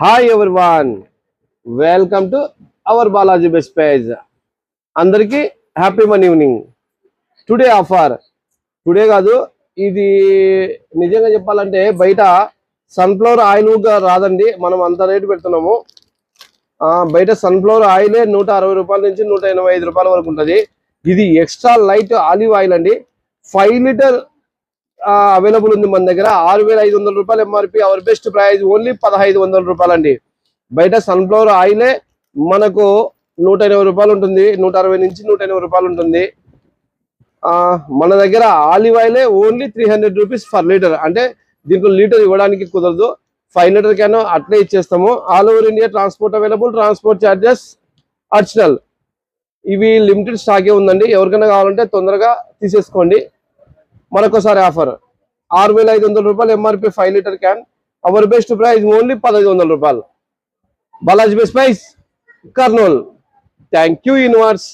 Hi everyone, welcome to our Balaji best page. అందరికీ happy money evening. Today offer, today కాదు ఇది, నిజంగా చెప్పాలంటే బయట సన్ఫ్లవర్ ఆయిల్ రాదండి. మనం అంత రేటు పెడుతున్నాము. బయట సన్ఫ్లవర్ ఆయిలే 160 రూపాయల నుంచి 185 రూపాయల వరకు ఉంటుంది. ఇది ఎక్స్ట్రా లైట్ ఆలివ్ ఆయిల్ అండి. 5 లీటర్ అవైలబుల్ ఉంది మన దగ్గర. 6,500 రూపాయలు MRP. Our best price only 1,500 రూపాయలు అండి. బయట సన్ఫ్లవర్ ఆయిలే మనకు 180 రూపాయలు ఉంటుంది, 160 నుంచి 180 రూపాయలు ఉంటుంది. మన దగ్గర ఆలివ్ ఆయిలే ఓన్లీ 300 రూపీస్ పర్ లీటర్. అంటే దీంట్లో లీటర్ ఇవ్వడానికి కుదరదు, 5 లీటర్ క్యాన్ అట్లే ఇచ్చేస్తాము. All over India transport available, transport charges additional. ఇవి లిమిటెడ్ స్టాకే ఉందండి. ఎవరికైనా కావాలంటే తొందరగా తీసేసుకోండి. మరొకసారి ఆఫర్, 6,500 రూపాయలు MRP 5 litre can. Our best price only 1,500 రూపాయలు. Balaji best price, Kurnool. Thank you universe.